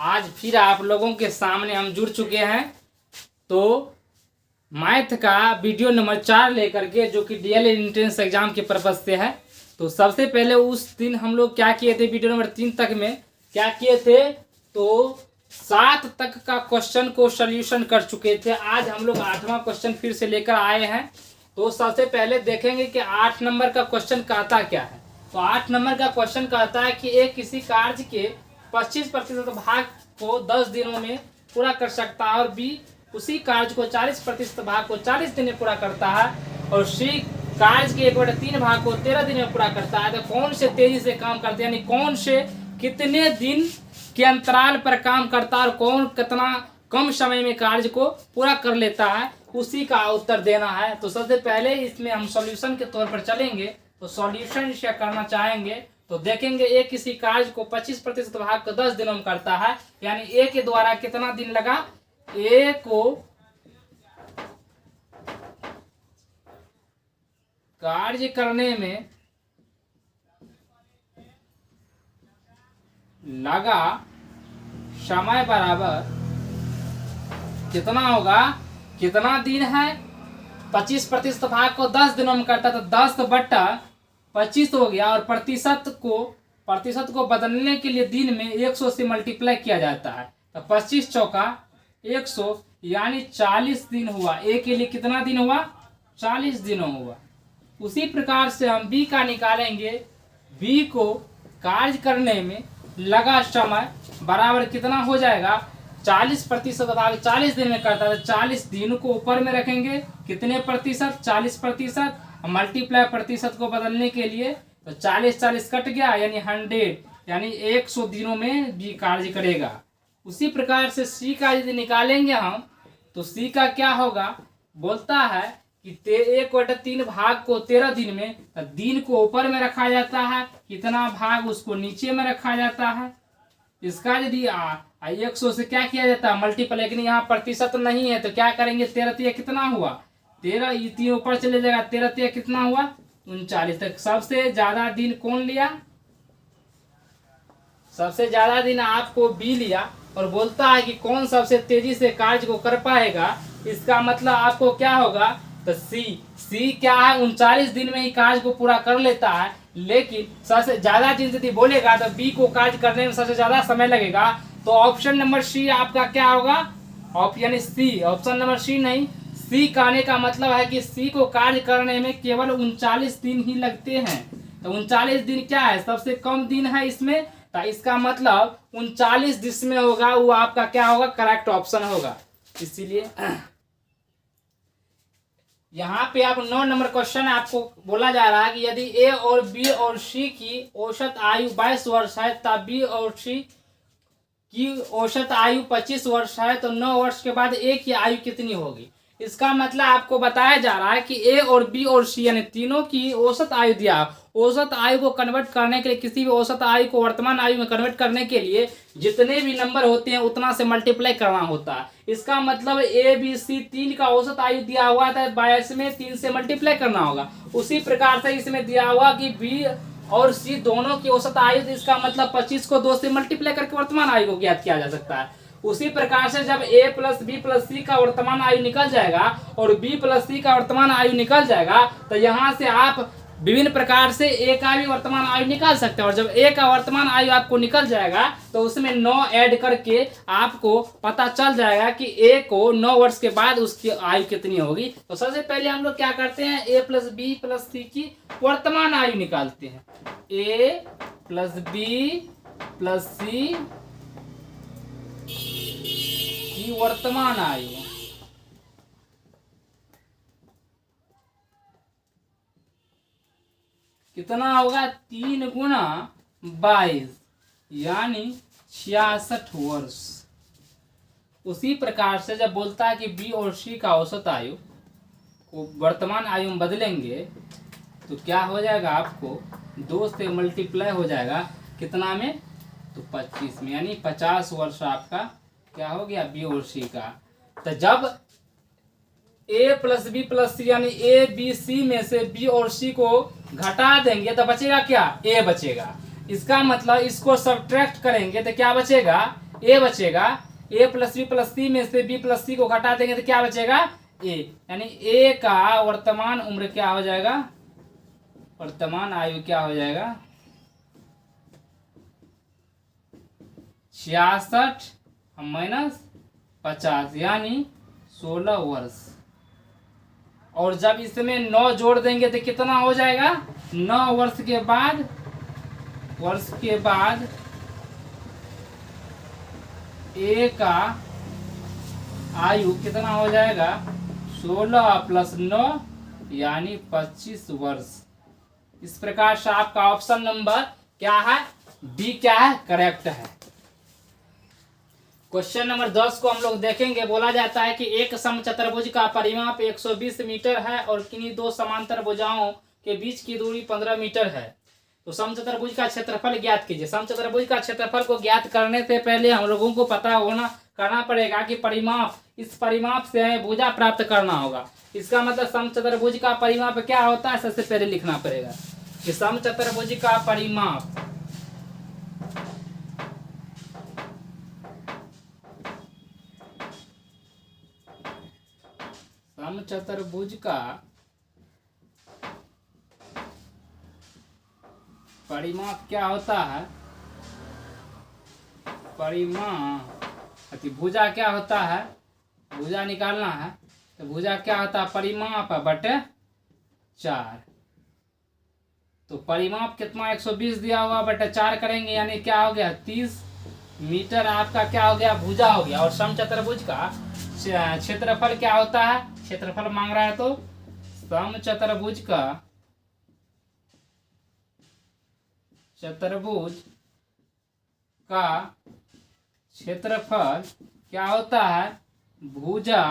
आज फिर आप लोगों के सामने हम जुड़ चुके हैं। तो मैथ का वीडियो नंबर 4 लेकर के, जो कि डीएलएड एंट्रेंस एग्जाम के पर्पज से है। तो सबसे पहले उस दिन हम लोग क्या किए थे, वीडियो नंबर 3 तक में क्या किए थे, तो 7 तक का क्वेश्चन को सोल्यूशन कर चुके थे। आज हम लोग 8वां क्वेश्चन फिर से लेकर आए हैं। तो सबसे पहले देखेंगे कि 8 नंबर का क्वेश्चन कहता क्या है। तो 8 नंबर का क्वेश्चन कहता है कि एक किसी कार्य के 25% भाग को 10 दिनों में पूरा कर सकता है, और बी उसी कार्य को 40% भाग को 40 दिन में पूरा करता है, और सी कार्य के 1/3 भाग को 13 दिन में पूरा करता है। तो कौन से तेजी से काम करते हैं, यानी कौन से कितने दिन के अंतराल पर काम करता है, और कौन कितना कम समय में कार्य को पूरा कर लेता है, उसी का उत्तर देना है। तो सबसे पहले इसमें हम सॉल्यूशन के तौर पर चलेंगे। तो सॉल्यूशन इसे करना चाहेंगे तो देखेंगे ए किसी कार्य को 25% भाग को 10 दिनों में करता है, यानी ए के द्वारा कितना दिन लगा, ए को कार्य करने में लगा समय बराबर कितना होगा, कितना दिन है, 25% भाग को 10 दिनों में करता, तो 10/25 हो गया, और प्रतिशत को बदलने के लिए दिन में 100 से मल्टीप्लाई किया जाता है। तो 25 चौका 100 यानी 40 दिन हुआ। ए के लिए कितना दिन हुआ, 40 दिनों हुआ। उसी प्रकार से हम बी का निकालेंगे। बी को कार्य करने में लगा समय बराबर कितना हो जाएगा, 40% भाग 40 दिन में करता है, तो 40 दिन को ऊपर में रखेंगे, कितने प्रतिशत, 40%, मल्टीप्लाई प्रतिशत को बदलने के लिए, तो 40 कट गया, यानी 100, यानी 100 दिनों में भी कार्य करेगा। उसी प्रकार से सी का यदि निकालेंगे हम, तो सी का क्या होगा, बोलता है कि 1/3 भाग को 13 दिन में, तो दिन को ऊपर में रखा जाता है, कितना भाग उसको नीचे में रखा जाता है। इसका यदि 100 से क्या किया जाता है, मल्टीप्लाई, लेकिन यहाँ प्रतिशत नहीं है, तो क्या करेंगे, 13 कितना हुआ, 13 ये 3 ऊपर चले जाएगा, 13 कितना हुआ, 39 तक। सबसे ज्यादा दिन कौन लिया, सबसे ज्यादा दिन आपको बी लिया, और बोलता है कि कौन सबसे तेजी से कार्य को कर पाएगा। इसका मतलब आपको क्या होगा, तो सी क्या है, 39 दिन में ही कार्य को पूरा कर लेता है। लेकिन सबसे ज्यादा दिन यदि बोलेगा तो बी को कार्य करने में सबसे ज्यादा समय लगेगा। तो ऑप्शन नंबर सी आपका क्या होगा, यानी सी, ऑप्शन नंबर सी नहीं, सी कहने का मतलब है कि सी को कार्य करने में केवल 39 दिन ही लगते हैं। तो 39 दिन क्या है, सबसे कम दिन है इसमें, तो इसका मतलब 39 जिसमें होगा वो आपका क्या होगा, करेक्ट ऑप्शन होगा। इसीलिए यहाँ पे आप 9 नंबर क्वेश्चन आपको बोला जा रहा है कि यदि ए और बी और सी की औसत आयु 22 वर्ष है, तब बी और सी की औसत आयु 25 वर्ष है, तो 9 वर्ष के बाद ए की आयु कितनी होगी। इसका मतलब आपको बताया जा रहा है कि ए और बी और सी यानी तीनों की औसत आयु दिया। औसत आयु को कन्वर्ट करने के लिए, किसी भी औसत आयु को वर्तमान आयु में कन्वर्ट करने के लिए जितने भी नंबर होते हैं उतना से मल्टीप्लाई करना होता है। इसका मतलब ए बी सी 3 का औसत आयु दिया हुआ था, 22 में 3 से मल्टीप्लाई करना होगा। उसी प्रकार से इसमें दिया हुआ कि बी और सी दोनों की औसत आयु, इसका मतलब 25 को 2 से मल्टीप्लाई करके वर्तमान आयु को ज्ञात किया जा सकता है। उसी प्रकार से जब a प्लस बी प्लस सी का वर्तमान आयु निकल जाएगा और b प्लस सी का वर्तमान आयु निकल जाएगा, तो यहाँ से आप विभिन्न प्रकार से a का भी वर्तमान आयु निकाल सकते हैं। और जब a का वर्तमान आयु आपको निकल जाएगा तो उसमें 9 ऐड करके आपको पता चल जाएगा कि a को 9 वर्ष के बाद उसकी आयु कितनी होगी। तो सबसे पहले हम लोग क्या करते हैं, a प्लस बी प्लस सी की वर्तमान आयु निकालते हैं। a प्लस बी प्लस सी की वर्तमान आयु कितना होगा, 3 गुना 22 यानी 66 वर्ष। उसी प्रकार से जब बोलता है कि बी और सी का औसत आयु को वर्तमान आयु में बदलेंगे तो क्या हो जाएगा, आपको 2 से मल्टीप्लाई हो जाएगा, कितना में, तो 25 में, यानी 50 वर्ष आपका क्या हो गया, बी और सी का। तो जब ए प्लस बी प्लस सी यानी ए बी सी में से बी और सी को घटा देंगे तो बचेगा क्या, ए बचेगा। इसका मतलब इसको सब्ट्रैक्ट करेंगे तो क्या बचेगा, ए बचेगा। ए प्लस बी प्लस सी में से बी प्लस सी को घटा देंगे तो क्या बचेगा, ए। यानी ए का वर्तमान उम्र क्या हो जाएगा, वर्तमान आयु क्या हो जाएगा, 66 माइनस 50 यानी 16 वर्ष। और जब इसमें 9 जोड़ देंगे तो कितना हो जाएगा, 9 वर्ष के बाद ए का आयु कितना हो जाएगा, 16 प्लस 9 यानी 25 वर्ष। इस प्रकार से आपका ऑप्शन नंबर क्या है, डी क्या है, करेक्ट है। क्वेश्चन नंबर 10 को हम लोग देखेंगे। बोला जाता है कि एक समचतुर्भुज का परिमाप 120 मीटर है और किन्हीं दो समांतर भुजाओं के बीच की दूरी 15 मीटर है। तो समचतुर्भुज का क्षेत्रफल ज्ञात कीजिए। समचतुर्भुज का क्षेत्रफल को ज्ञात करने से पहले हम लोगों को पता करना पड़ेगा कि परिमाप, इस परिमाप से हमें भुजा प्राप्त करना होगा। इसका मतलब समचतुर्भुज का परिमाप क्या होता है, सबसे पहले लिखना पड़ेगा कि समचतुर्भुज का परिमाप समचतुर्भुज का परिमाप क्या होता है, परिमाप भुजा क्या होता है, भुजा निकालना है तो भुजा क्या होता है, परिमाप बटे 4। तो परिमाप कितना 120 दिया हुआ बटे 4 करेंगे यानी क्या हो गया, 30 मीटर आपका क्या हो गया, भुजा हो गया। और समचतुर्भुज का क्षेत्रफल क्या होता है, क्षेत्रफल मांग रहा है तो समचतुर्भुज का क्षेत्रफल क्या होता है, भुजा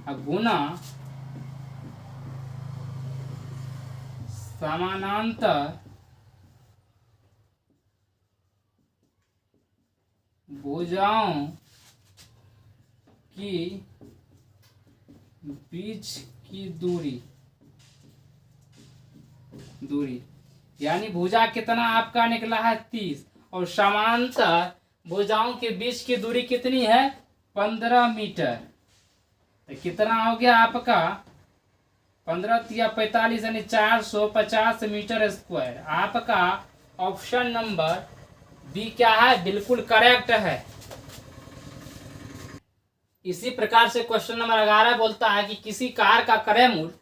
गुना समानांतर भुजाओं की बीच की दूरी यानी भुजा कितना आपका निकला है 30 और समांतर भुजाओं के बीच की दूरी कितनी है 15 मीटर। तो कितना हो गया आपका 15 या 45 यानी 450 मीटर स्क्वायर। आपका ऑप्शन नंबर बी क्या है, बिल्कुल करेक्ट है। इसी प्रकार से क्वेश्चन नंबर 11 बोलता है कि किसी कार का क्रय मूल्य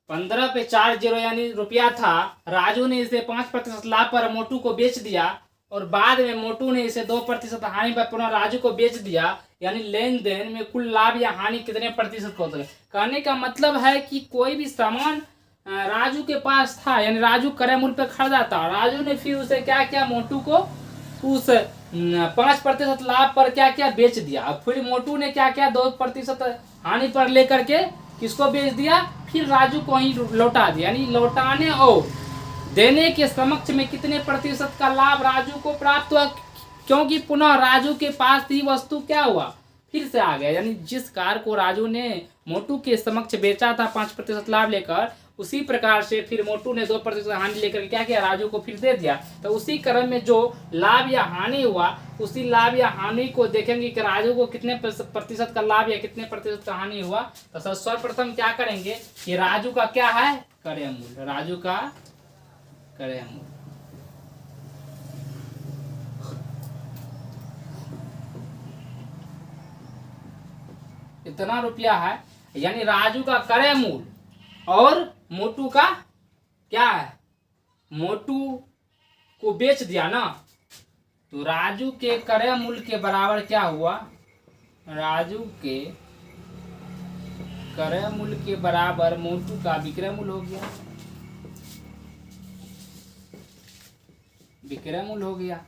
15 पे 4 जीरो यानी रुपया था। राजू ने इसे 5% लाभ पर मोटू को बेच दिया और बाद में मोटू ने इसे 2% हानि पर पुनः राजू को बेच दिया, यानी लेन देन में कुल लाभ या हानि कितने प्रतिशत होता है। कहने का मतलब है कि कोई भी सामान राजू के पास था, यानी राजू क्रय मूल्य पे खरीदा था, राजू ने फिर उसे क्या किया, मोटू को उस 5% लाभ पर क्या क्या बेच दिया। फिर मोटू ने क्या किया, 2% हानि पर लेकर के किसको बेच दिया, फिर राजू को ही लौटा दिया। यानी लौटाने और देने के समक्ष में कितने प्रतिशत का लाभ राजू को प्राप्त हुआ, क्योंकि पुनः राजू के पास ही वस्तु क्या हुआ, फिर से आ गया। यानी जिस कार को राजू ने मोटू के समक्ष बेचा था 5% लाभ लेकर, उसी प्रकार से फिर मोटू ने 2% हानि लेकर क्या किया, राजू को फिर दे दिया। तो उसी क्रम में जो लाभ या हानि हुआ, उसी लाभ या हानि को देखेंगे कि राजू को कितने प्रतिशत का लाभ या कितने प्रतिशत का हानि हुआ। तो सर्वप्रथम क्या करेंगे कि राजू का क्या है, क्रय मूल्य, राजू का क्रय मूल्य। इतना रुपया है, यानी राजू का क्रय मूल्य और मोटू का क्या है, मोटू को बेच दिया ना, तो राजू के क्रय मूल्य के बराबर क्या हुआ, राजू के क्रय मूल्य के बराबर मोटू का विक्रय मूल्य हो गया, विक्रय मूल्य हो गया।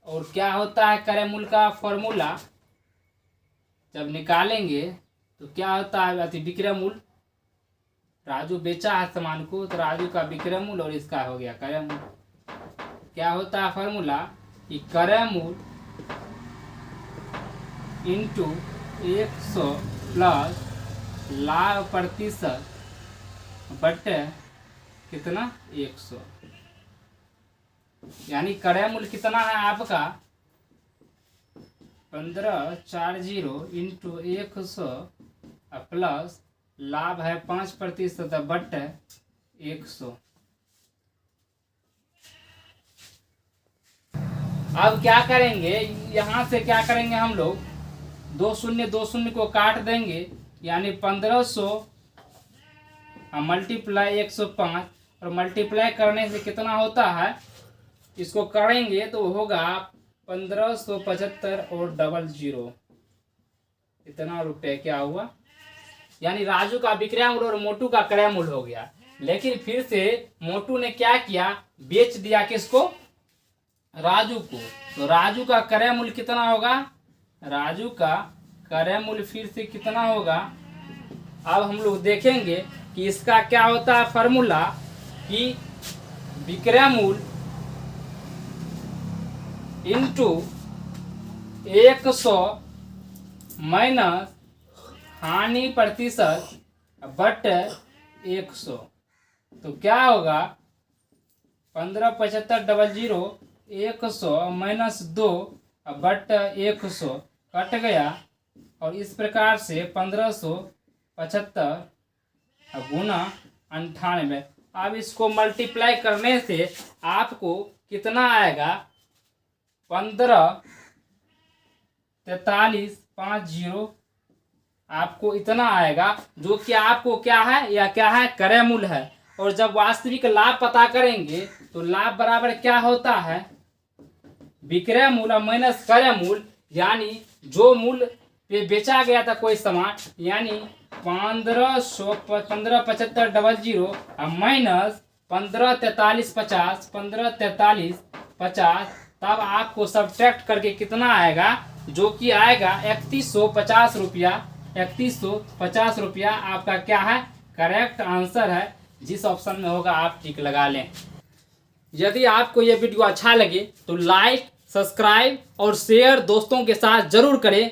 और क्या होता है क्रय मूल्य का फॉर्मूला, जब निकालेंगे तो क्या होता है, विक्रय मूल्य, राजू बेचा है सामान को तो राजू का विक्रय मूल्य और इसका हो गया क्रय मूल्य। क्या होता है फॉर्मूला कि क्रय मूल्य इंटू 100 प्लस लाभ प्रतिशत बटे कितना 100। यानी क्रय मूल्य कितना है आपका 1540 इंटू 100 प्लस लाभ है 5% बट 100। अब क्या करेंगे, यहाँ से क्या करेंगे हम लोग, 2 शून्य को काट देंगे, यानी 1500 मल्टीप्लाई 105, और मल्टीप्लाई करने से कितना होता है, इसको करेंगे तो होगा 1575 और 00, इतना रुपए क्या हुआ। यानी राजू का विक्रय मूल्य और मोटू का क्रय मूल्य हो गया। लेकिन फिर से मोटू ने क्या किया, बेच दिया किसको, राजू को। तो राजू का क्रय मूल्य कितना होगा, राजू का क्रय मूल्य फिर से कितना होगा। अब हम लोग देखेंगे कि इसका क्या होता है फॉर्मूला, कि विक्रय मूल्य इंटू 100 माइनस हानि प्रतिशत बट 100। तो क्या होगा 1575 100 माइनस 2 बट 100 कट गया, और इस प्रकार से 1575 गुना 98। अब इसको मल्टीप्लाई करने से आपको कितना आएगा, 154350 आपको इतना आएगा, जो कि आपको क्या है, या क्या है, क्रय मूल्य है। और जब वास्तविक लाभ पता करेंगे तो लाभ बराबर क्या होता है, विक्रय मूल्य माइनस क्रय मूल्य, यानी जो मूल्य पे बेचा गया था कोई सामान, यानी 1575 माइनस 154350, तब आपको सब्ट्रैक्ट करके कितना आएगा, जो कि आएगा 3150 रुपया। 3150 रुपया आपका क्या है, करेक्ट आंसर है। जिस ऑप्शन में होगा आप टिक लगा लें। यदि आपको यह वीडियो अच्छा लगे तो लाइक, सब्सक्राइब और शेयर दोस्तों के साथ जरूर करें,